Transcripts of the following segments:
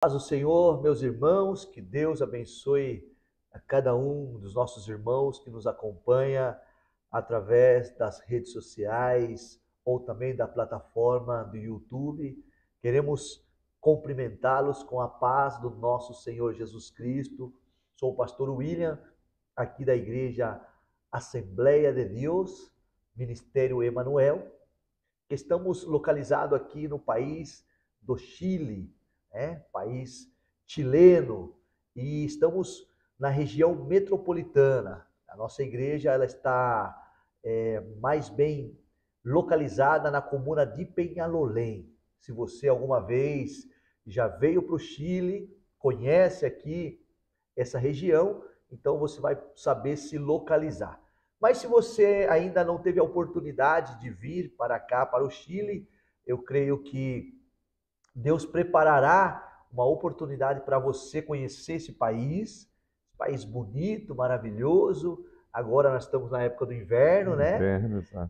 Paz do Senhor, meus irmãos, que Deus abençoe a cada um dos nossos irmãos que nos acompanha através das redes sociais ou também da plataforma do YouTube. Queremos cumprimentá-los com a paz do nosso Senhor Jesus Cristo. Sou o pastor William, aqui da Igreja Assembleia de Deus, Ministério Emanuel, que estamos localizados aqui no país do Chile, país chileno, e estamos na região metropolitana. A nossa igreja ela está mais bem localizada na comuna de Peñalolén. Se você alguma vez já veio para o Chile, conhece aqui essa região, então você vai saber se localizar. Mas se você ainda não teve a oportunidade de vir para cá, para o Chile, eu creio que Deus preparará uma oportunidade para você conhecer esse país bonito, maravilhoso. Agora nós estamos na época do inverno, né? Inverno, tá.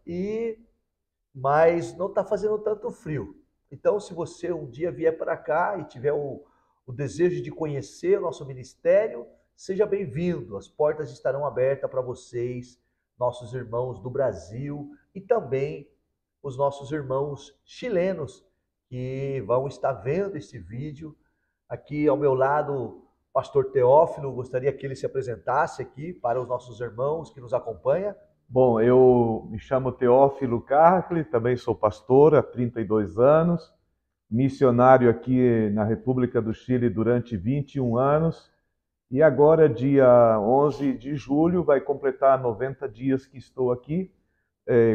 Mas não está fazendo tanto frio. Então, se você um dia vier para cá e tiver o desejo de conhecer o nosso ministério, seja bem-vindo. As portas estarão abertas para vocês, nossos irmãos do Brasil e também os nossos irmãos chilenos que vão estar vendo esse vídeo. Aqui ao meu lado, pastor Teófilo, gostaria que ele se apresentasse aqui para os nossos irmãos que nos acompanham. Bom, eu me chamo Teófilo Carcle, também sou pastor há 32 anos, missionário aqui na República do Chile durante 21 anos, e agora, dia 11 de julho, vai completar 90 dias que estou aqui,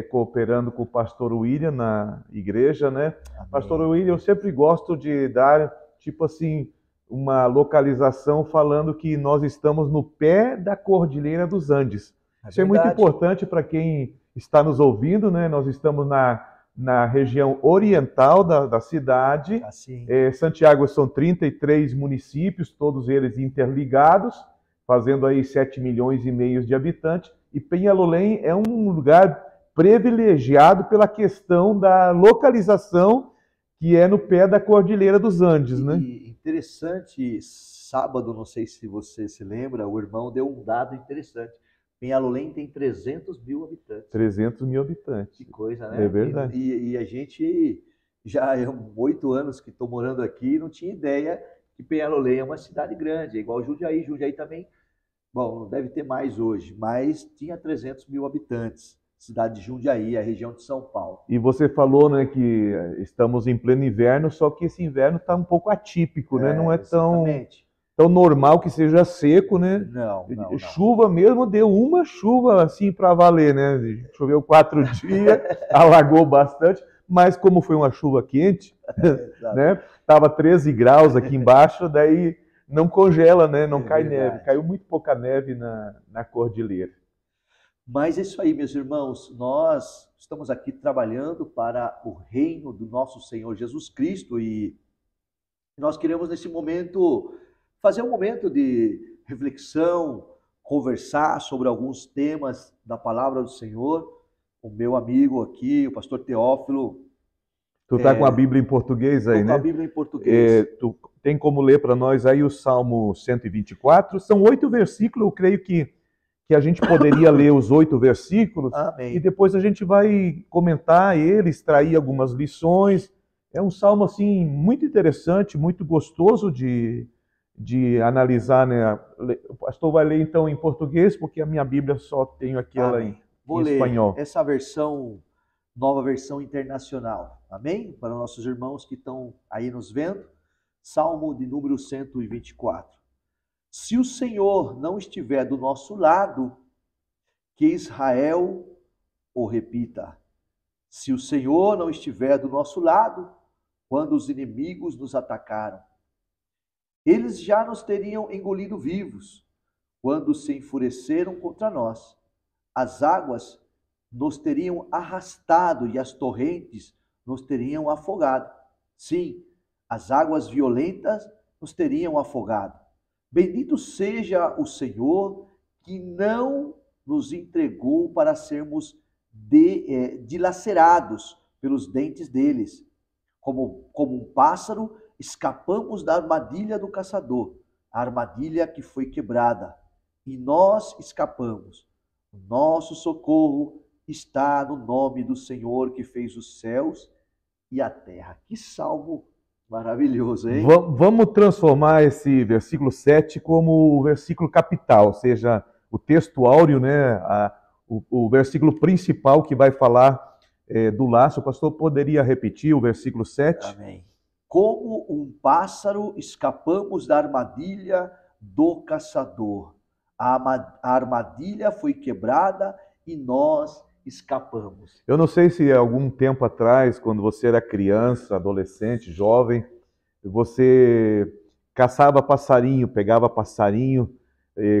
cooperando com o pastor William na igreja, né? Amém. Pastor William, eu sempre gosto de dar, tipo assim, uma localização falando que nós estamos no pé da Cordilheira dos Andes. Isso é muito importante para quem está nos ouvindo, né? Nós estamos na região oriental da cidade. Assim. Santiago são 33 municípios, todos eles interligados, fazendo aí 7 milhões e meio de habitantes. E Peñalolén é um lugar privilegiado pela questão da localização, que é no pé da Cordilheira dos Andes, né? E interessante, sábado, não sei se você se lembra, o irmão deu um dado interessante. Peñalolén tem 300 mil habitantes. 300 mil habitantes. Que coisa, né? É verdade. E a gente, já há 8 anos que estou morando aqui, não tinha ideia que Peñalolén é uma cidade grande, é igual Jundiaí. Jundiaí também, bom, não deve ter mais hoje, mas tinha 300 mil habitantes. Cidade de Jundiaí, a região de São Paulo. E você falou, né, que estamos em pleno inverno, só que esse inverno está um pouco atípico, né? Não é tão normal que seja seco, né? Não. Chuva mesmo, deu uma chuva assim para valer, né? Choveu 4 dias, alagou bastante, mas como foi uma chuva quente, né? Tava 13 graus aqui embaixo, daí não congela, né? Não cai neve. Caiu muito pouca neve na cordilheira. Mas é isso aí, meus irmãos, nós estamos aqui trabalhando para o reino do nosso Senhor Jesus Cristo e nós queremos nesse momento fazer um momento de reflexão, conversar sobre alguns temas da palavra do Senhor. O meu amigo aqui, o pastor Teófilo. Tu tá com a Bíblia em português aí, né? Com a Bíblia em português. Tu tem como ler para nós aí o Salmo 124? São 8 versículos, eu creio que a gente poderia ler os 8 versículos. Amém. E depois a gente vai comentar ele, extrair algumas lições. É um salmo assim muito interessante, muito gostoso de analisar, né? O pastor vai ler então em português, porque a minha Bíblia só tenho aqui ela em espanhol. Essa versão, nova versão internacional. Amém? Para os nossos irmãos que estão aí nos vendo. Salmo de número 124. Se o Senhor não estiver do nosso lado, que Israel o repita. Se o Senhor não estiver do nosso lado, quando os inimigos nos atacaram, eles já nos teriam engolido vivos, quando se enfureceram contra nós. As águas nos teriam arrastado e as torrentes nos teriam afogado. Sim, as águas violentas nos teriam afogado. Bendito seja o Senhor que não nos entregou para sermos dilacerados pelos dentes deles. Como um pássaro escapamos da armadilha do caçador, a armadilha que foi quebrada, e nós escapamos. O nosso socorro está no nome do Senhor que fez os céus e a terra. Que salmo maravilhoso, hein? Vamos transformar esse versículo 7 como o versículo capital, ou seja, o texto áureo, né? O versículo principal que vai falar do laço. O pastor poderia repetir o versículo 7? Amém. Como um pássaro escapamos da armadilha do caçador. A armadilha foi quebrada e nós escapamos. Eu não sei se algum tempo atrás, quando você era criança, adolescente, jovem, você caçava passarinho, pegava passarinho.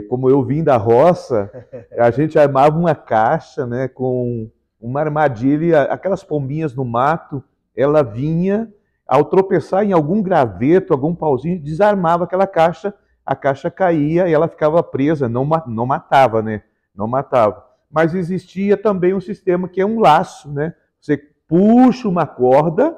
Como eu vim da roça, a gente armava uma caixa, né, com uma armadilha, aquelas pombinhas no mato, ela vinha, ao tropeçar em algum graveto, algum pauzinho, desarmava aquela caixa, a caixa caía e ela ficava presa, não matava, né? Não matava. Mas existia também um sistema que é um laço, né? Você puxa uma corda,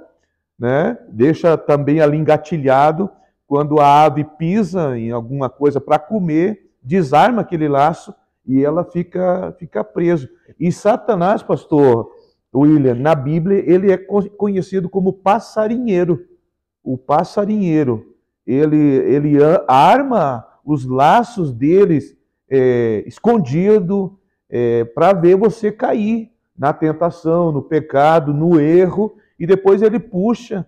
né? Deixa também ali engatilhado, quando a ave pisa em alguma coisa para comer, desarma aquele laço e ela fica preso. E Satanás, pastor William, na Bíblia, ele é conhecido como passarinheiro. O passarinheiro, ele arma os laços deles escondido para ver você cair na tentação, no pecado, no erro, e depois ele puxa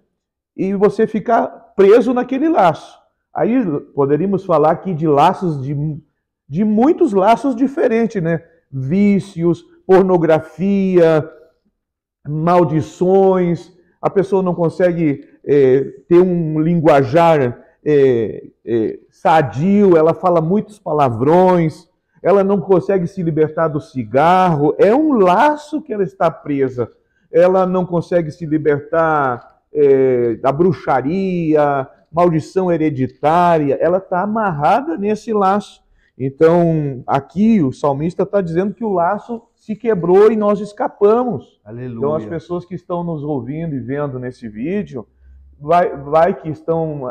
e você fica preso naquele laço. Aí poderíamos falar aqui de laços, de muitos laços diferentes, né? Vícios, pornografia, maldições, a pessoa não consegue ter um linguajar sadio, ela fala muitos palavrões, ela não consegue se libertar do cigarro, é um laço que ela está presa. Ela não consegue se libertar da bruxaria, maldição hereditária, ela está amarrada nesse laço. Então, aqui o salmista está dizendo que o laço se quebrou e nós escapamos. Aleluia. Então, as pessoas que estão nos ouvindo e vendo nesse vídeo, vai que estão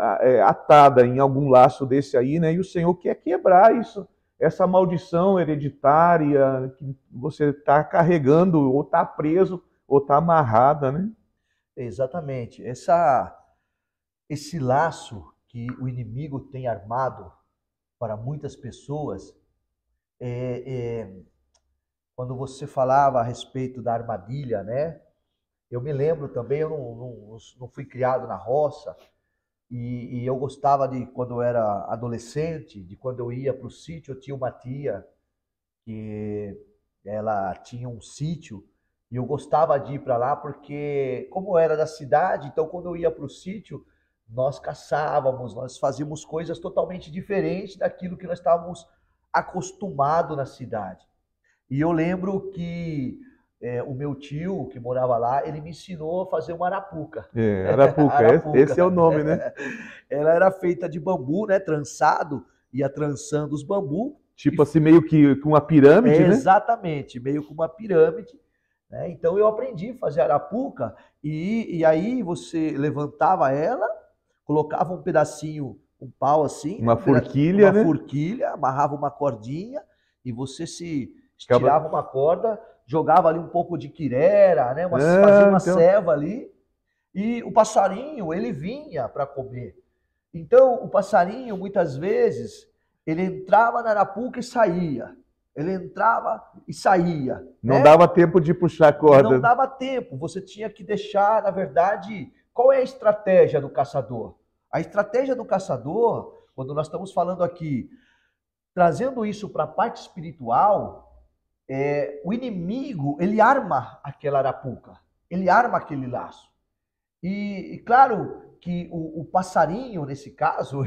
atadas em algum laço desse aí, né? E o Senhor quer quebrar isso, essa maldição hereditária que você está carregando, ou está preso, ou está amarrada, né? Exatamente. Esse laço que o inimigo tem armado para muitas pessoas, quando você falava a respeito da armadilha, né? Eu me lembro também, eu não fui criado na roça, e eu gostava de, quando eu era adolescente, de quando eu ia para o sítio, eu tinha uma tia que ela tinha um sítio, e eu gostava de ir para lá porque, como eu era da cidade, então quando eu ia para o sítio, nós caçávamos, nós fazíamos coisas totalmente diferentes daquilo que nós estávamos acostumados na cidade. E eu lembro que o meu tio, que morava lá, ele me ensinou a fazer uma arapuca. Arapuca, Arapuca. Esse é o nome, né? Ela era feita de bambu, né? Trançado, ia trançando os bambus. Tipo assim, meio que com uma pirâmide, né? Exatamente, meio com uma pirâmide. Né? Então eu aprendi a fazer arapuca e aí você levantava ela, colocava um pedacinho, um pau assim, uma forquilha, né? Uma forquilha, amarrava uma cordinha e você se estirava uma corda, jogava ali um pouco de quirera, né? Fazia uma ceva ali, e o passarinho, ele vinha para comer. Então, o passarinho, muitas vezes, ele entrava na arapuca e saía. Ele entrava e saía. Não dava tempo de puxar a corda. Não dava tempo. Você tinha que deixar, na verdade, qual é a estratégia do caçador? A estratégia do caçador, quando nós estamos falando aqui, trazendo isso para a parte espiritual, o inimigo, ele arma aquela arapuca, ele arma aquele laço. E claro que o passarinho, nesse caso,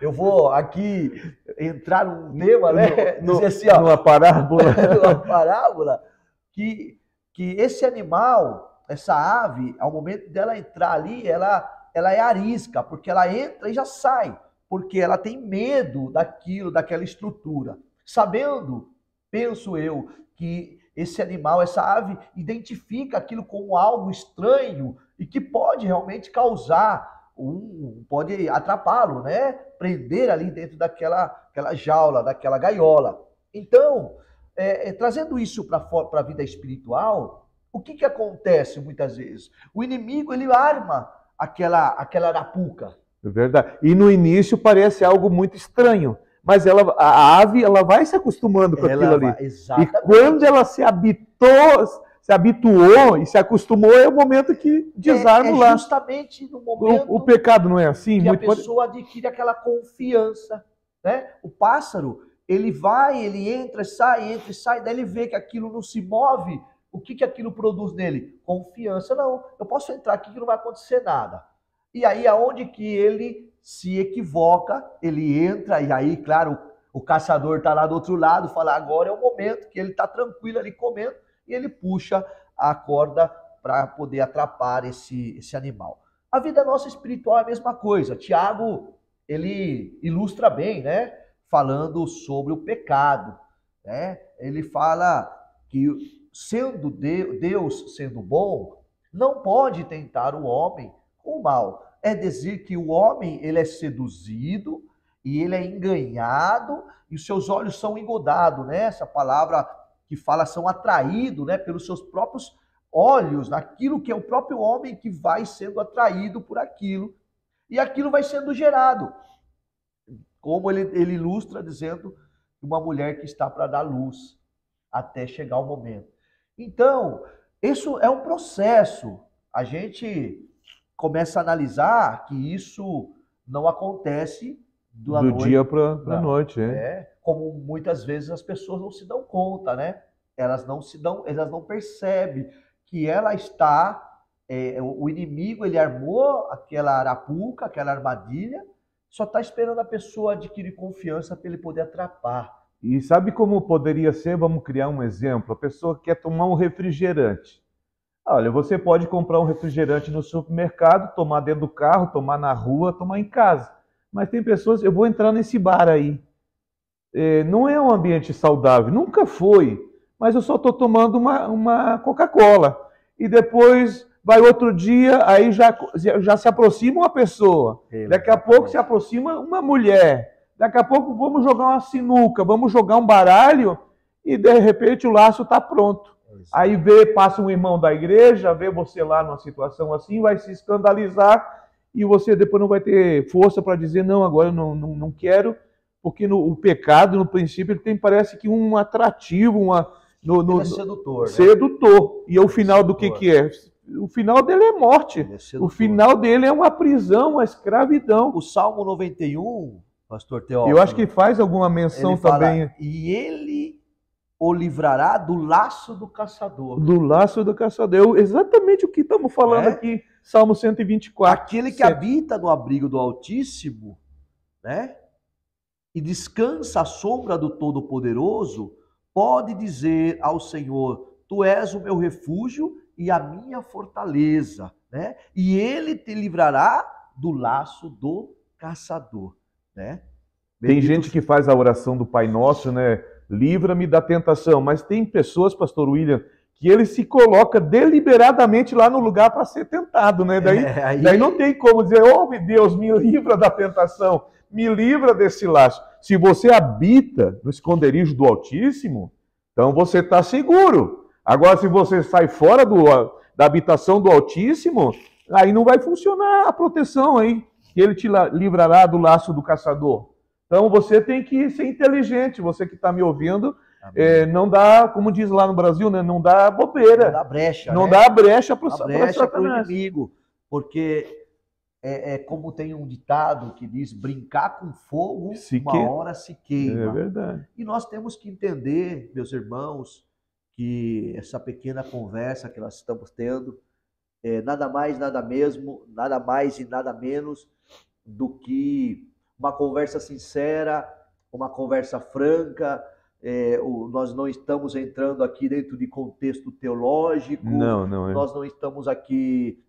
eu vou aqui entrar num tema, né? Dizer assim, ó, numa parábola. numa parábola, que esse animal, essa ave, ao momento dela entrar ali, ela é arisca, porque ela entra e já sai, porque ela tem medo daquela estrutura, sabendo, penso eu, que esse animal, essa ave, identifica aquilo como algo estranho e que pode realmente causar pode atrapalhá-lo, né? Prender ali dentro aquela jaula, daquela gaiola. Então, trazendo isso para a vida espiritual, o que acontece muitas vezes? O inimigo, ele arma aquela arapuca. É verdade. E no início parece algo muito estranho, mas a ave, ela vai se acostumando com aquilo ali. Exatamente. E quando ela se habituou e se acostumou, é o momento que desarma lá. Justamente no momento o pecado não é assim? Que a pessoa adquire aquela confiança, né? O pássaro, ele entra e sai, daí ele vê que aquilo não se move. O que aquilo produz nele? Confiança. Não, eu posso entrar aqui que não vai acontecer nada. E aí, aonde que ele se equivoca, ele entra, e aí, claro, o caçador está lá do outro lado, fala, agora é o momento que ele está tranquilo ali comendo, e ele puxa a corda para poder atrapar esse animal. A vida nossa espiritual é a mesma coisa. Tiago, ele ilustra bem, né? Falando sobre o pecado, né? Ele fala que Deus sendo bom, não pode tentar o homem com o mal. É dizer que o homem, ele é seduzido e ele é enganado e os seus olhos são engodados, né? Essa palavra que fala são atraídos, né, pelos seus próprios olhos, naquilo que é o próprio homem que vai sendo atraído por aquilo e aquilo vai sendo gerado. Como ele ilustra dizendo uma mulher que está para dar luz até chegar o momento. Então, isso é um processo. A gente começa a analisar que isso não acontece do dia para a noite. Como muitas vezes as pessoas não se dão conta, né? Elas não percebem que ela está, o inimigo, ele armou aquela arapuca, aquela armadilha, só está esperando a pessoa adquirir confiança para ele poder atrapar. E sabe como poderia ser? Vamos criar um exemplo. A pessoa quer tomar um refrigerante. Olha, você pode comprar um refrigerante no supermercado, tomar dentro do carro, tomar na rua, tomar em casa. Mas tem pessoas, eu vou entrar nesse bar aí. Não é um ambiente saudável, nunca foi. Mas eu só estou tomando uma Coca-Cola. E depois vai outro dia, aí já se aproxima uma pessoa. Daqui a pouco se aproxima uma mulher. Daqui a pouco vamos jogar uma sinuca, vamos jogar um baralho e de repente o laço está pronto. Aí passa um irmão da igreja, vê você lá numa situação assim, vai se escandalizar e você depois não vai ter força para dizer, não, agora eu não quero, porque o pecado, no princípio, ele tem, parece que um atrativo, ele é sedutor. Sedutor. E o final do que é? O final dele é morte. O final dele é uma prisão, uma escravidão. O Salmo 91, pastor Teófilo, eu acho que faz alguma menção também. E ele o livrará do laço do caçador. Do laço do caçador. Exatamente o que estamos falando aqui, Salmo 124. Aquele que habita no abrigo do Altíssimo, né? E descansa à sombra do Todo-Poderoso, pode dizer ao Senhor, tu és o meu refúgio e a minha fortaleza, né? E ele te livrará do laço do caçador, né? Tem gente que faz a oração do Pai Nosso, né? Livra-me da tentação. Mas tem pessoas, pastor William, que ele se coloca deliberadamente lá no lugar para ser tentado, né? Daí não tem como dizer, oh meu Deus, me livra da tentação, me livra desse laço. Se você habita no esconderijo do Altíssimo, então você está seguro. Agora, se você sai fora da habitação do Altíssimo, aí não vai funcionar a proteção aí, que ele te livrará do laço do caçador. Então você tem que ser inteligente, você que está me ouvindo, não dá, como diz lá no Brasil, né, não dá bobeira. Não dá brecha. Não dá brecha para o inimigo. Porque como tem um ditado que diz, brincar com fogo, hora se queima. É verdade. E nós temos que entender, meus irmãos, que essa pequena conversa que nós estamos tendo é nada mais, nada mais e nada menos do que uma conversa sincera, uma conversa franca. Nós não estamos entrando aqui dentro de contexto teológico. Não. Nós não estamos aqui...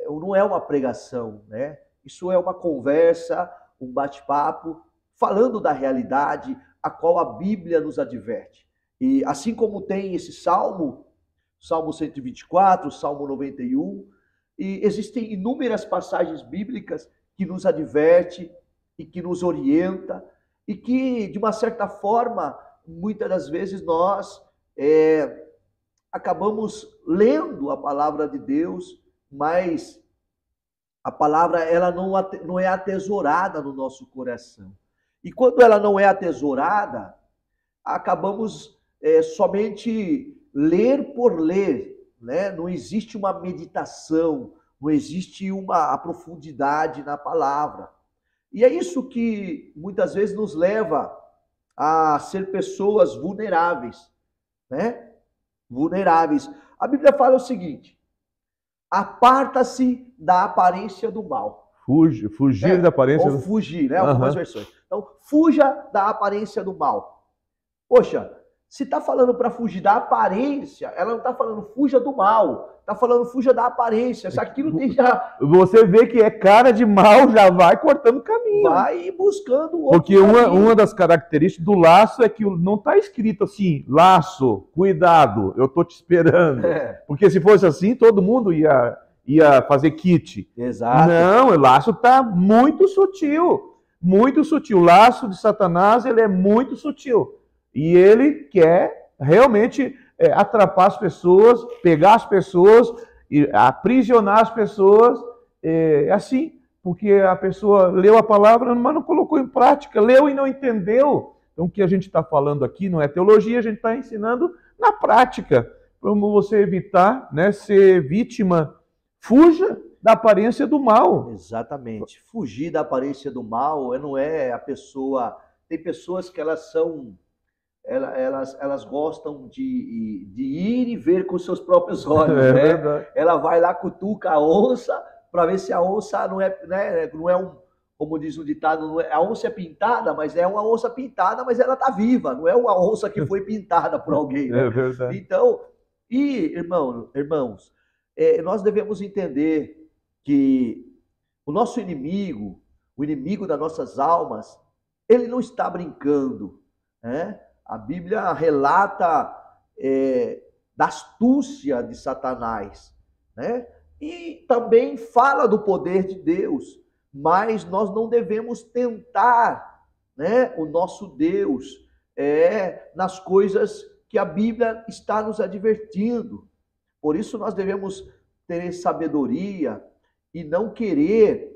não é uma pregação, né? Isso é uma conversa, um bate-papo, falando da realidade a qual a Bíblia nos adverte. E assim como tem esse Salmo 124, Salmo 91, E existem inúmeras passagens bíblicas que nos adverte e que nos orienta e que, de uma certa forma, muitas das vezes nós acabamos lendo a palavra de Deus, mas a palavra ela não é atesourada no nosso coração. E quando ela não é atesourada, acabamos somente ler por ler, né? Não existe uma meditação, não existe uma profundidade na palavra. E é isso que muitas vezes nos leva a ser pessoas vulneráveis, né? Vulneráveis. A Bíblia fala o seguinte: aparta-se da aparência do mal. Fugir da aparência ou fugir, né? Algumas versões. Então, fuja da aparência do mal. Poxa, se está falando para fugir da aparência, ela não está falando fuja do mal, está falando fuja da aparência. Se aquilo tem já... Você vê que é cara de mal, já vai cortando caminho. Vai buscando outro Porque uma das características do laço é que não está escrito assim, laço, cuidado, eu estou te esperando. Porque se fosse assim, todo mundo ia fazer kit. Exato. Não, o laço está muito sutil. Muito sutil. O laço de Satanás, ele é muito sutil. E ele quer realmente atrapar as pessoas, pegar as pessoas, aprisionar as pessoas, assim, porque a pessoa leu a palavra, mas não colocou em prática, leu e não entendeu. Então, o que a gente está falando aqui não é teologia, a gente está ensinando na prática, como você evitar, né, ser vítima. Fuja da aparência do mal. Exatamente. Fugir da aparência do mal não é a pessoa... Tem pessoas que elas são... Elas gostam de ir e ver com seus próprios olhos, né? Verdade. Ela vai lá, cutuca a onça para ver se a onça não é, né, não é como diz o ditado, a onça é pintada, mas é uma onça pintada, mas ela está viva, não é uma onça que foi pintada por alguém, né? É verdade. Então, irmãos, nós devemos entender que o nosso inimigo, o inimigo das nossas almas, ele não está brincando, né? A Bíblia relata da astúcia de Satanás, né? E também fala do poder de Deus, mas nós não devemos tentar, né, o nosso Deus nas coisas que a Bíblia está nos advertindo. Por isso nós devemos ter sabedoria e não querer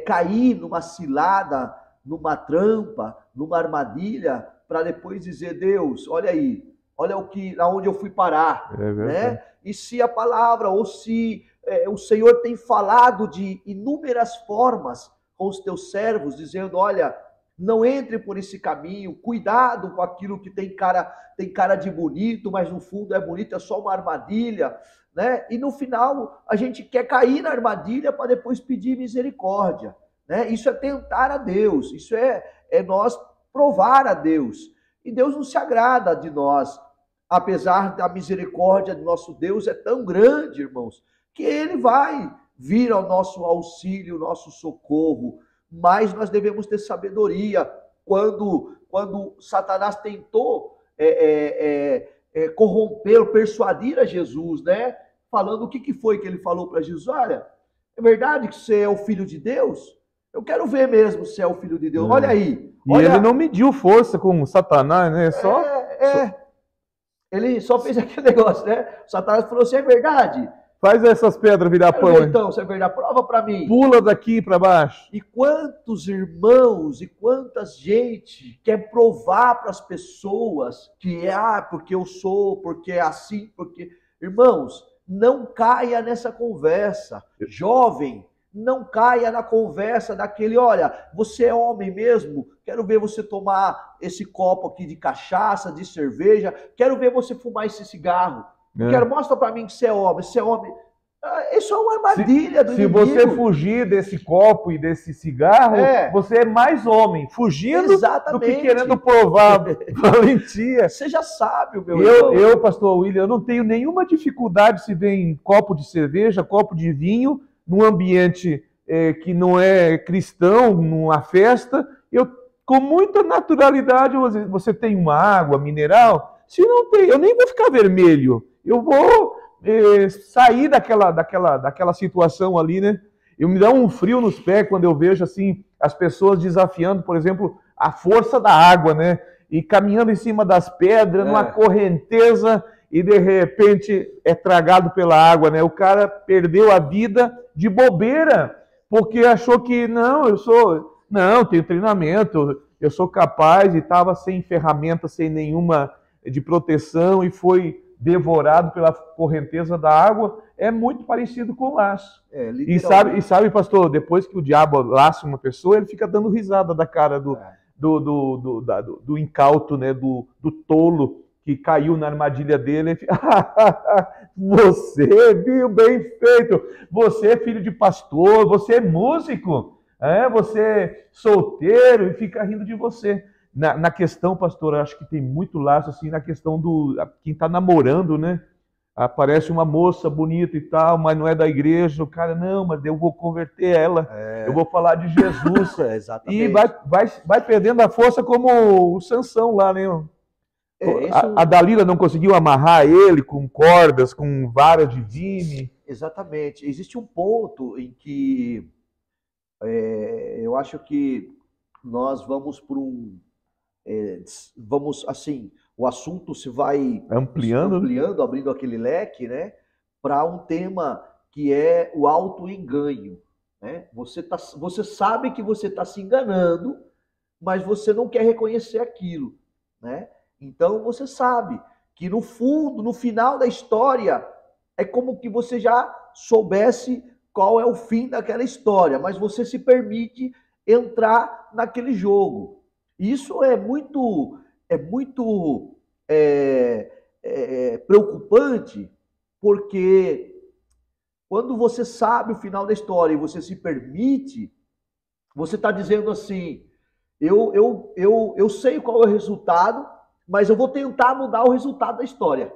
cair numa cilada, numa trampa, numa armadilha, para depois dizer, Deus, olha aí, olha aonde eu fui parar, né? E se a palavra, ou se o Senhor tem falado de inúmeras formas com os teus servos, dizendo, olha, não entre por esse caminho, cuidado com aquilo que tem cara de bonito, mas no fundo é bonito, é só uma armadilha, né? E no final a gente quer cair na armadilha para depois pedir misericórdia, né? Isso é tentar a Deus, isso é nós provar a Deus. E Deus não se agrada de nós, apesar da misericórdia do nosso Deus é tão grande, irmãos, que Ele vai vir ao nosso auxílio, nosso socorro, mas nós devemos ter sabedoria. Quando Satanás tentou corromper, persuadir a Jesus, né? Falando o que foi que ele falou para Jesus? Olha, é verdade que você é o Filho de Deus? Eu quero ver mesmo se é o Filho de Deus. Olha aí. Olha... E ele não mediu força com Satanás, né? Ele só fez aquele negócio, né? Satanás falou assim, é verdade? Faz essas pedras virar pão. Então, se é verdade, prova para mim. Pula daqui para baixo. E quantos irmãos e quantas gente quer provar para as pessoas que porque eu sou, porque é assim, porque... Irmãos, não caia nessa conversa. Jovem, não caia na conversa daquele, olha, você é homem mesmo? Quero ver você tomar esse copo aqui de cachaça, de cerveja. Quero ver você fumar esse cigarro. Mostra para mim que você é homem. Você é homem. Isso é uma armadilha do inimigo. Se você fugir desse copo e desse cigarro, você é mais homem, fugindo do que querendo provar valentia. Seja sábio, meu irmão. Eu, pastor William, eu não tenho nenhuma dificuldade se vem copo de cerveja, copo de vinho, num ambiente que não é cristão, numa festa. Eu, com muita naturalidade, você tem uma água mineral. Se não tem, eu nem vou ficar vermelho. Eu vou sair daquela situação ali, né? Eu me dá um frio nos pés quando eu vejo assim as pessoas desafiando, por exemplo, a força da água, né? E caminhando em cima das pedras, numa correnteza, e de repente é tragado pela água, né? O cara perdeu a vida de bobeira, porque achou que não, tenho treinamento, eu sou capaz, e estava sem ferramenta, sem nenhuma de proteção, e foi devorado pela correnteza da água. É muito parecido com o laço. E sabe, pastor, depois que o diabo laça uma pessoa, ele fica dando risada da cara do incauto, né? Do tolo que caiu na armadilha dele. Você, viu, bem feito. Você é filho de pastor, você é músico, você é solteiro, e fica rindo de você. Na questão, pastor, acho que tem muito laço assim na questão do quem está namorando, né? Aparece uma moça bonita e tal, mas não é da igreja. O cara, não, mas eu vou converter ela, eu vou falar de Jesus. Exatamente. E vai perdendo a força, como o Sansão lá, né? A Dalila não conseguiu amarrar ele com cordas, com vara de vime. Exatamente. Existe um ponto em que eu acho que nós vamos por vamos assim, o assunto se vai ampliando, abrindo aquele leque, né, para um tema que é o autoengano, né? Você sabe que você está se enganando, mas você não quer reconhecer aquilo, né? Então você sabe que no fundo, no final da história, é como que você já soubesse qual é o fim daquela história, mas você se permite entrar naquele jogo. Isso é muito preocupante, porque quando você sabe o final da história e você se permite, você está dizendo assim, eu sei qual é o resultado, mas eu vou tentar mudar o resultado da história.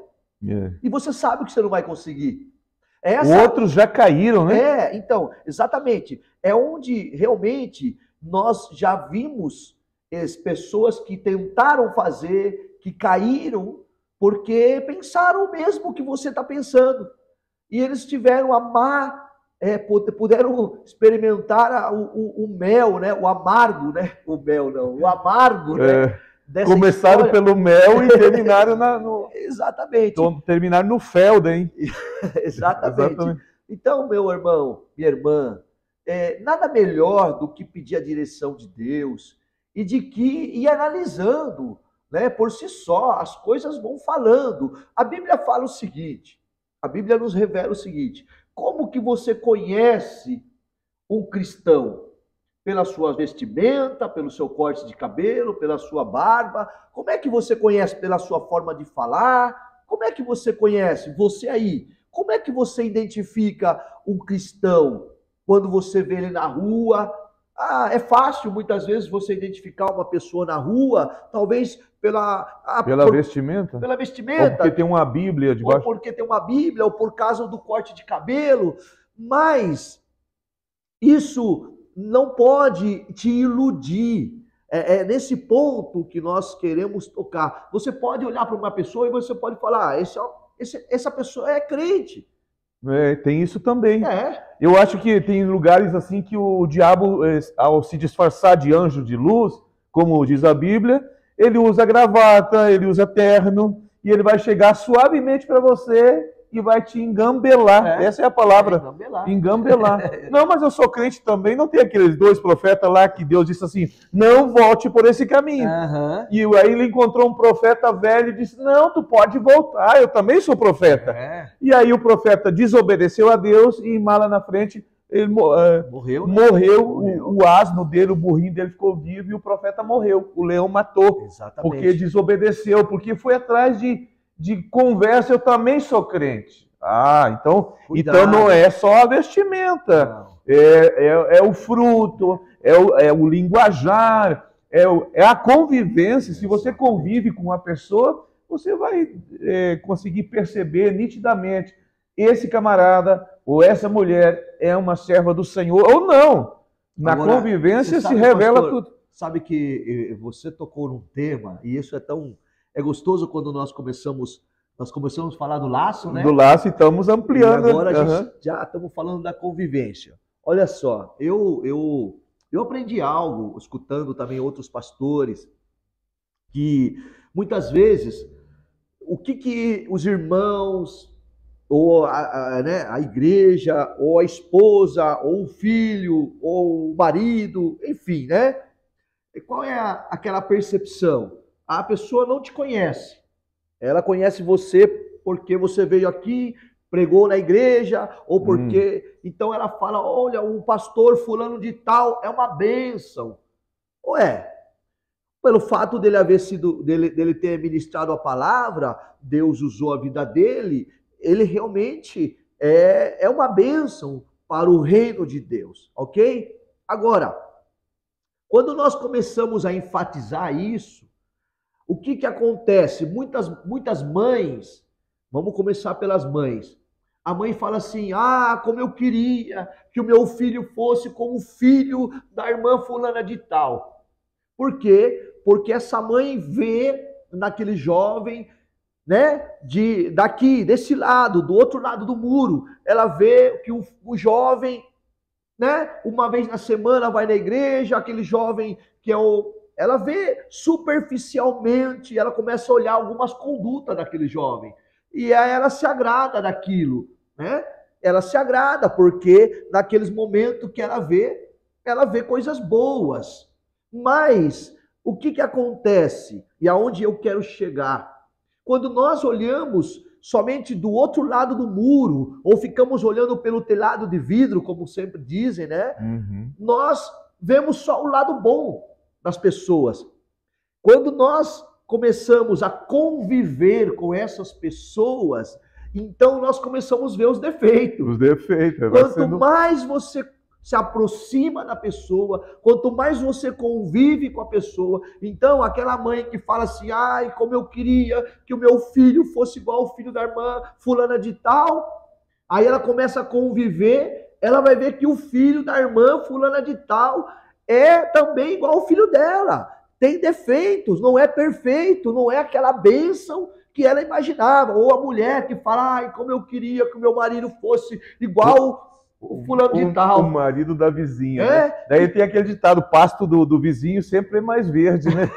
E você sabe que você não vai conseguir. Outros já caíram, né? Então, exatamente. É onde realmente nós já vimos pessoas que tentaram fazer, que caíram, porque pensaram o mesmo que você está pensando. E eles tiveram puderam experimentar o mel, né? O amargo, né? O mel não, o amargo, né? Começaram pelo mel e terminaram Exatamente. Terminaram no felda, hein? Exatamente. Então, meu irmão, minha irmã, nada melhor do que pedir a direção de Deus e de que ir analisando, né? Por si só, as coisas vão falando. A Bíblia fala o seguinte, a Bíblia nos revela o seguinte: como que você conhece um cristão? Pela sua vestimenta, pelo seu corte de cabelo, pela sua barba? Como é que você conhece? Pela sua forma de falar? Como é que você conhece? Você aí, como é que você identifica um cristão quando você vê ele na rua? É fácil muitas vezes você identificar uma pessoa na rua, talvez pela vestimenta? Pela vestimenta. Ou porque tem uma Bíblia debaixo. Ou porque tem uma Bíblia, ou por causa do corte de cabelo. Mas isso não pode te iludir. É nesse ponto que nós queremos tocar. Você pode olhar para uma pessoa e você pode falar, essa pessoa é crente. Tem isso também. Eu acho que tem lugares assim que o diabo, ao se disfarçar de anjo de luz, como diz a Bíblia, ele usa gravata, ele usa terno, e ele vai chegar suavemente para você e vai te engambelar. Essa é a palavra. Engambelar. Não, mas eu sou crente também. Não tem aqueles 2 profetas lá que Deus disse assim, não volte por esse caminho. E aí ele encontrou um profeta velho e disse, não, tu pode voltar, eu também sou profeta. E aí o profeta desobedeceu a Deus e lá na frente ele morreu. O asno dele, o burrinho dele ficou vivo e o profeta morreu. O leão matou. Exatamente. Porque desobedeceu, porque foi atrás de conversa. Eu também sou crente. Então não é só a vestimenta, é o fruto, é o linguajar, é a convivência. Se você convive com uma pessoa, você vai conseguir perceber nitidamente esse camarada ou essa mulher é uma serva do Senhor ou não. Na convivência se revela, pastor, tudo. Sabe que você tocou num tema, e isso é gostoso quando nós começamos Nós começamos a falar do laço, né? Do laço e estamos ampliando. E agora a gente já estamos falando da convivência. Olha só, eu aprendi algo, escutando também outros pastores, que muitas vezes o que os irmãos, ou a igreja, ou a esposa, ou o filho, ou o marido, enfim, né? Qual é aquela percepção? A pessoa não te conhece. Ela conhece você porque você veio aqui, pregou na igreja, ou porque... Então ela fala, olha, o pastor fulano de tal é uma bênção. Ué, pelo fato dele ter ministrado a palavra, Deus usou a vida dele, ele realmente é uma bênção para o reino de Deus, ok? Agora, quando nós começamos a enfatizar isso, o que acontece? Muitas mães, vamos começar pelas mães. A mãe fala assim, como eu queria que o meu filho fosse como o filho da irmã fulana de tal. Por quê? Porque essa mãe vê naquele jovem, né, desse lado, do outro lado do muro, ela vê que o jovem, né, uma vez na semana vai na igreja, aquele jovem que é ela vê superficialmente, ela começa a olhar algumas condutas daquele jovem. E aí ela se agrada daquilo, né? Ela se agrada porque naqueles momentos que ela vê coisas boas. Mas o que acontece? E aonde eu quero chegar? Quando nós olhamos somente do outro lado do muro, ou ficamos olhando pelo telhado de vidro, como sempre dizem, né? Nós vemos só o lado bom das pessoas. Quando nós começamos a conviver com essas pessoas, então nós começamos a ver os defeitos. Os defeitos. Quanto mais você se aproxima da pessoa, quanto mais você convive com a pessoa, então aquela mãe que fala assim, como eu queria que o meu filho fosse igual ao filho da irmã fulana de tal, aí ela começa a conviver, ela vai ver que o filho da irmã fulana de tal é também igual ao filho dela, tem defeitos, não é perfeito, não é aquela bênção que ela imaginava. Ou a mulher que fala, como eu queria que o meu marido fosse igual o fulano de tal. O marido da vizinha, né? Daí tem aquele ditado, o pasto do vizinho sempre é mais verde, né?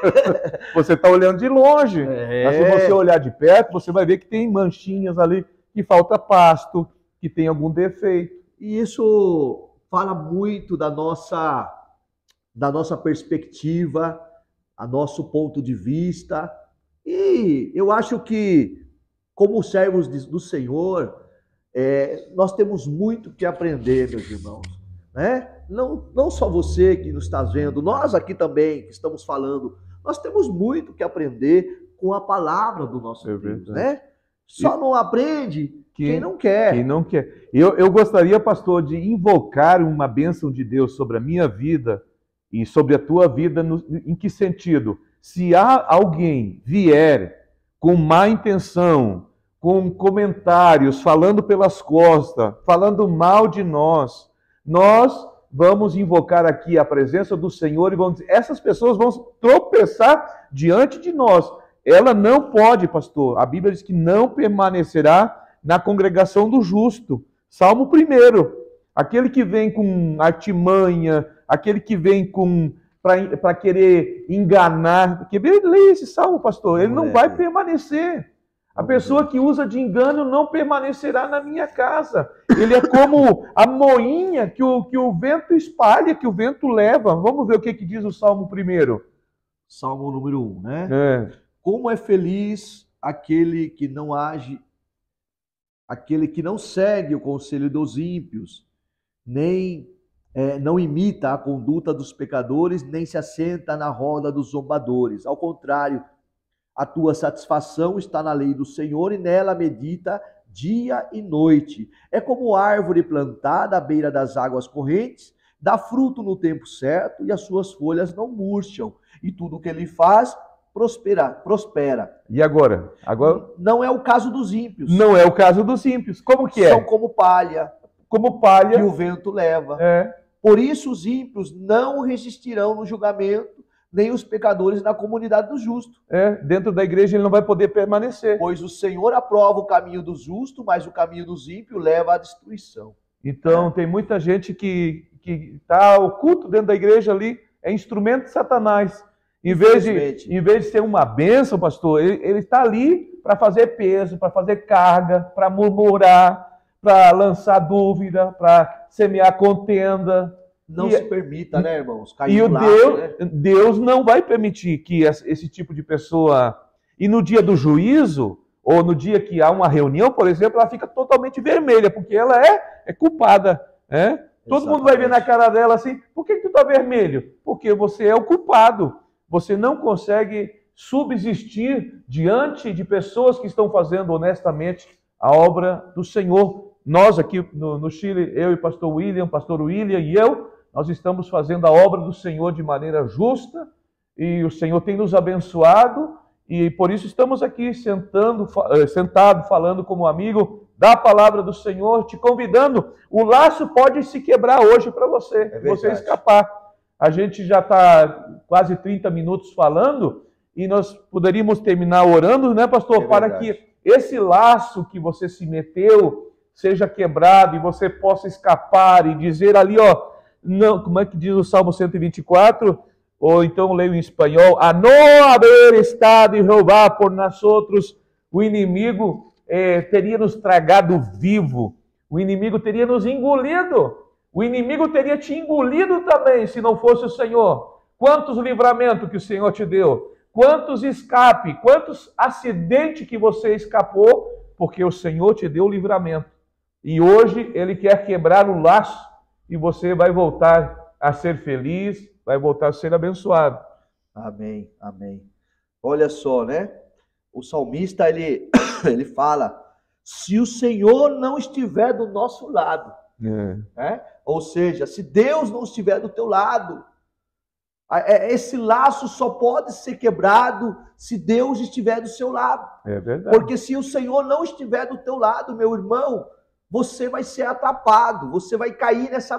Você está olhando de longe, mas se você olhar de perto, você vai ver que tem manchinhas ali, que falta pasto, que tem algum defeito. E isso fala muito da nossa perspectiva, a nosso ponto de vista. E eu acho que, como servos do Senhor, nós temos muito que aprender, meus irmãos. Né? Não só você que nos está vendo, nós aqui também que estamos falando, nós temos muito que aprender com a palavra do nosso Deus. Né? Só não aprende quem não quer. Quem não quer. Eu gostaria, pastor, de invocar uma bênção de Deus sobre a minha vida e sobre a tua vida, em que sentido? Se alguém vier com má intenção, com comentários, falando pelas costas, falando mal de nós vamos invocar aqui a presença do Senhor e vamos dizer, essas pessoas vão tropeçar diante de nós. Ela não pode, pastor, a Bíblia diz que não permanecerá na congregação do justo. Salmo 1. Aquele que vem com artimanha, aquele que vem para querer enganar, porque lê esse salmo, pastor, ele não vai permanecer. A pessoa que usa de engano não permanecerá na minha casa. Ele é como a moinha que o vento espalha, que o vento leva. Vamos ver o que diz o Salmo 1. Salmo número 1, né? Como é feliz aquele que não age, aquele que não segue o conselho dos ímpios, nem não imita a conduta dos pecadores, nem se assenta na roda dos zombadores. Ao contrário, a tua satisfação está na lei do Senhor e nela medita dia e noite. É como árvore plantada à beira das águas correntes, dá fruto no tempo certo e as suas folhas não murcham. E tudo o que ele faz prospera. E agora? Não é o caso dos ímpios. Não é o caso dos ímpios. Como que é? São como palha. Como palha. Que o vento leva. Por isso os ímpios não resistirão no julgamento, nem os pecadores na comunidade do justo. Dentro da igreja ele não vai poder permanecer. Pois o Senhor aprova o caminho do justo, mas o caminho dos ímpios leva à destruição. Então, tem muita gente que está oculto dentro da igreja ali, é instrumento de Satanás. Em vez de ser uma bênção, pastor, ele está ali para fazer peso, para fazer carga, para murmurar, para lançar dúvida, para semear contenda. Não se permita, né, irmãos? E Deus não vai permitir que esse tipo de pessoa... E no dia do juízo, ou no dia que há uma reunião, por exemplo, ela fica totalmente vermelha, porque ela é culpada. Todo mundo vai ver na cara dela assim, por que tu está vermelho? Porque você é o culpado. Você não consegue subsistir diante de pessoas que estão fazendo honestamente a obra do Senhor. Nós aqui no Chile, eu e pastor William e eu, nós estamos fazendo a obra do Senhor de maneira justa, e o Senhor tem nos abençoado, e por isso estamos aqui sentado, falando como amigo da palavra do Senhor, te convidando. O laço pode se quebrar hoje para você, você escapar. A gente já está quase 30 minutos falando, e nós poderíamos terminar orando, né, pastor? Para que esse laço que você se meteu seja quebrado e você possa escapar e dizer ali, ó, não, como é que diz o Salmo 124? Ou então leio em espanhol, a não haver estado e roubar por nós outros, o inimigo teria nos tragado vivo, o inimigo teria nos engolido, o inimigo teria te engolido também, se não fosse o Senhor. Quantos livramentos que o Senhor te deu, quantos escape, quantos acidentes que você escapou, porque o Senhor te deu o livramento. E hoje Ele quer quebrar o laço e você vai voltar a ser feliz, vai voltar a ser abençoado. Amém, amém. Olha só, né? O salmista, ele fala, se o Senhor não estiver do nosso lado, né? Ou seja, se Deus não estiver do teu lado, esse laço só pode ser quebrado se Deus estiver do seu lado. É verdade. Porque se o Senhor não estiver do teu lado, meu irmão, você vai ser atrapado, você vai cair nessa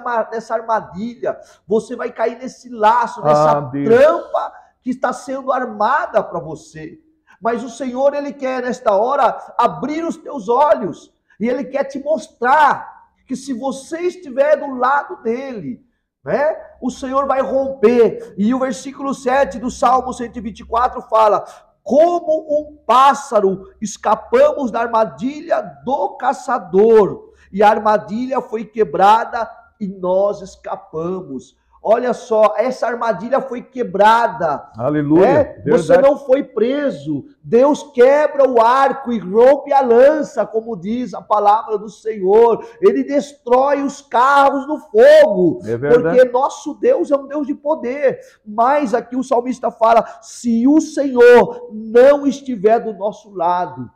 armadilha, você vai cair nesse laço, nessa trampa que está sendo armada para você. Mas o Senhor, Ele quer nesta hora abrir os teus olhos, e Ele quer te mostrar que se você estiver do lado dEle, né, o Senhor vai romper. E o versículo 7 do Salmo 124 fala, como um pássaro, escapamos da armadilha do caçador, e a armadilha foi quebrada e nós escapamos. Olha só, essa armadilha foi quebrada. Aleluia. Você não foi preso. Deus quebra o arco e rompe a lança, como diz a palavra do Senhor. Ele destrói os carros no fogo. Porque nosso Deus é um Deus de poder. Mas aqui o salmista fala, se o Senhor não estiver do nosso lado,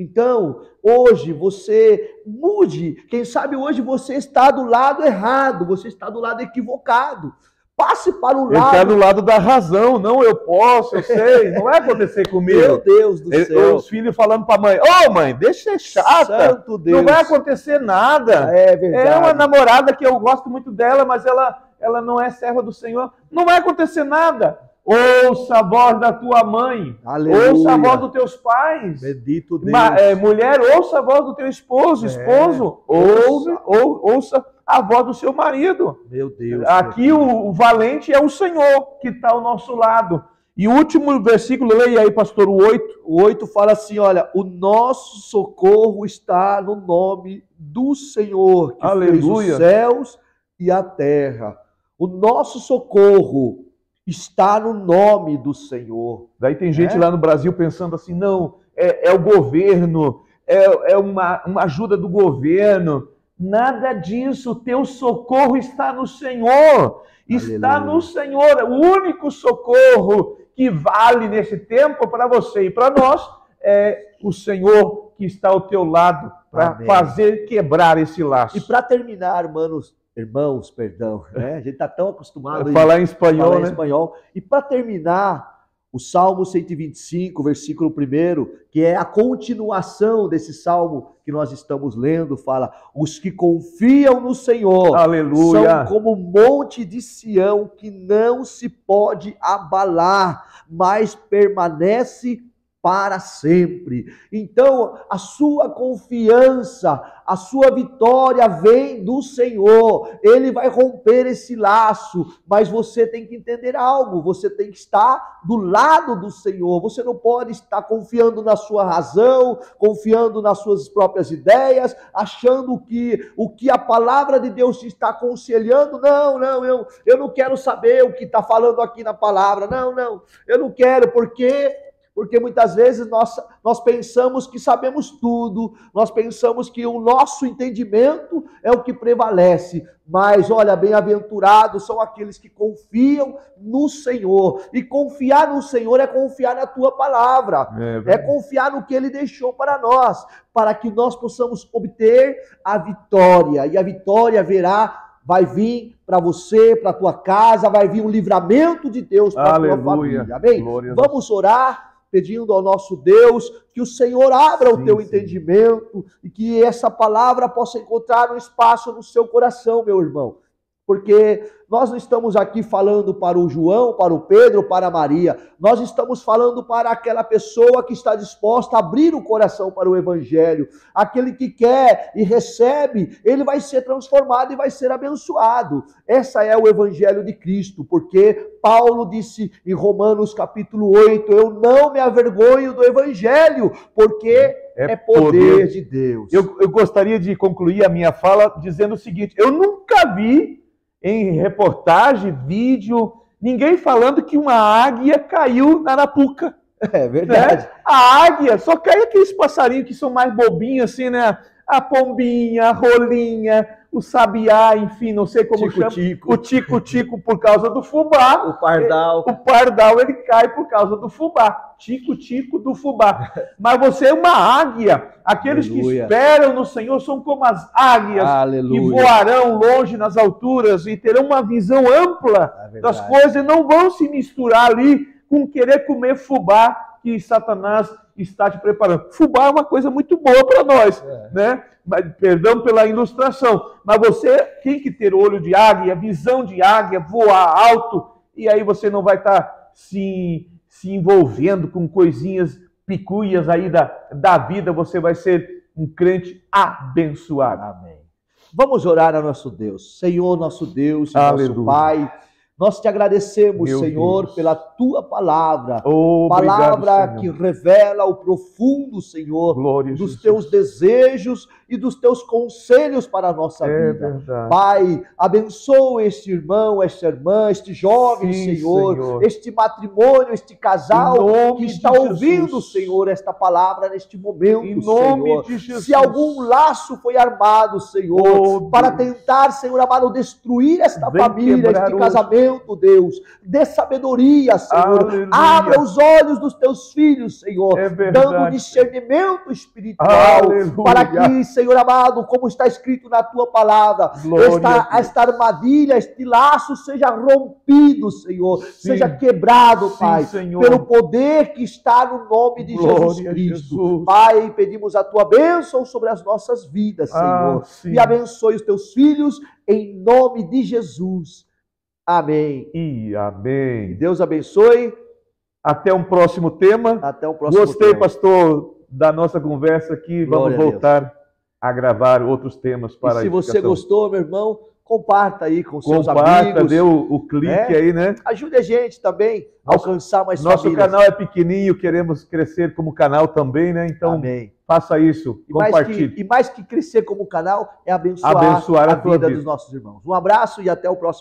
então, hoje você mude. Quem sabe hoje você está do lado errado, você está do lado equivocado. Passe para o lado... Ele está do lado da razão. Não, eu posso, eu sei. Não vai acontecer comigo. Meu Deus do céu. Os filhos falando para a mãe, ô mãe, deixa ser chata. Santo Deus. Não vai acontecer nada. É verdade. É uma namorada que eu gosto muito dela, mas ela não é serva do Senhor. Não vai acontecer nada. Ouça a voz da tua mãe. Aleluia. Ouça a voz dos teus pais. Bendito Deus. Mulher, ouça a voz do teu esposo. Esposo, ouça a voz do seu marido. Meu Deus. Aqui o valente é o Senhor que está ao nosso lado. E o último versículo, leia aí, pastor, o 8. O 8 fala assim, olha, o nosso socorro está no nome do Senhor, que fez os céus e a terra. O nosso socorro está no nome do Senhor. Daí tem gente lá no Brasil pensando assim, não, é o governo, é uma ajuda do governo. Nada disso, o teu socorro está no Senhor. Está Aleluia. no Senhor. O único socorro que vale nesse tempo para você e para nós é o Senhor que está ao teu lado para fazer quebrar esse laço. E para terminar, irmãos, perdão, né? A gente está tão acostumado a falar em espanhol, né? E para terminar, O Salmo 125, versículo 1, que é a continuação desse salmo que nós estamos lendo, fala: os que confiam no Senhor, aleluia, são como um monte de Sião que não se pode abalar, mas permanece para sempre. Então, a sua confiança, a sua vitória vem do Senhor. Ele vai romper esse laço, mas você tem que entender algo, você tem que estar do lado do Senhor. Você não pode estar confiando na sua razão, confiando nas suas próprias ideias, achando que o que a palavra de Deus te está aconselhando, eu não quero saber o que está falando aqui na palavra, eu não quero, porque muitas vezes nós pensamos que sabemos tudo, nós pensamos que o nosso entendimento é o que prevalece. Mas olha, bem-aventurados são aqueles que confiam no Senhor. E confiar no Senhor é confiar na tua palavra, é confiar no que Ele deixou para nós, para que nós possamos obter a vitória. E a vitória vai vir para você, para a tua casa, vai vir um livramento de Deus para a tua família. Amém? Vamos orar, pedindo ao nosso Deus que o Senhor abra o teu entendimento e que essa palavra possa encontrar um espaço no seu coração, meu irmão. Porque nós não estamos aqui falando para o João, para o Pedro, para a Maria. Nós estamos falando para aquela pessoa que está disposta a abrir o coração para o Evangelho. Aquele que quer e recebe, ele vai ser transformado e vai ser abençoado. Essa é o Evangelho de Cristo, porque Paulo disse em Romanos capítulo 8, eu não me avergonho do Evangelho, porque é poder de Deus. Eu gostaria de concluir a minha fala dizendo o seguinte: eu nunca vi em reportagem, vídeo, ninguém falando que uma águia caiu na arapuca. É verdade. Né? A águia, só cai aqueles passarinhos que são mais bobinhos, assim, né? A pombinha, a rolinha, o sabiá, enfim, não sei como chama. O tico-tico por causa do fubá. O pardal. O pardal, ele cai por causa do fubá. Tico-tico do fubá. Mas você é uma águia. Aqueles que esperam no Senhor são como as águias que voarão longe nas alturas e terão uma visão ampla das coisas e não vão se misturar ali com querer comer fubá que Satanás está te preparando. Fubá é uma coisa muito boa para nós, né? Perdão pela ilustração, mas você tem que ter olho de águia, visão de águia, voar alto, e aí você não vai estar se envolvendo com coisinhas picuias aí da vida, você vai ser um crente abençoado. Amém. Vamos orar a nosso Deus. Senhor, nosso Deus, nosso Pai, nós te agradecemos, meu Senhor, Deus, pela tua palavra. Palavra que revela o profundo, Senhor, dos teus desejos e dos teus conselhos para a nossa vida. Verdade. Pai, abençoa este irmão, esta irmã, este jovem, Senhor, este matrimônio, este casal que está ouvindo, Senhor, esta palavra neste momento, em nome de Jesus. Se algum laço foi armado, Senhor, para tentar, Senhor amado, destruir esta família, este casamento, Deus, dê sabedoria, Senhor. Aleluia. Abra os olhos dos teus filhos, Senhor, dando discernimento espiritual, para que, Senhor amado, como está escrito na tua palavra, esta armadilha, este laço seja rompido, Senhor, seja quebrado, Pai, pelo poder que está no nome de Jesus Cristo. Pai, pedimos a tua bênção sobre as nossas vidas, Senhor, e abençoe os teus filhos em nome de Jesus. Amém. E amém. Deus abençoe. Até um próximo tema. Até o próximo Gostei, tema. Pastor, da nossa conversa aqui. Vamos voltar a gravar outros temas para e se você gostou, meu irmão, comparta aí com seus amigos. Comparta, dê o clique aí, né? Ajude a gente também a alcançar mais famílias. Nosso canal é pequenininho, queremos crescer como canal também, né? Então, faça isso, compartilhe. E mais que crescer como canal, é abençoar a vida dos nossos irmãos. Um abraço e até o próximo.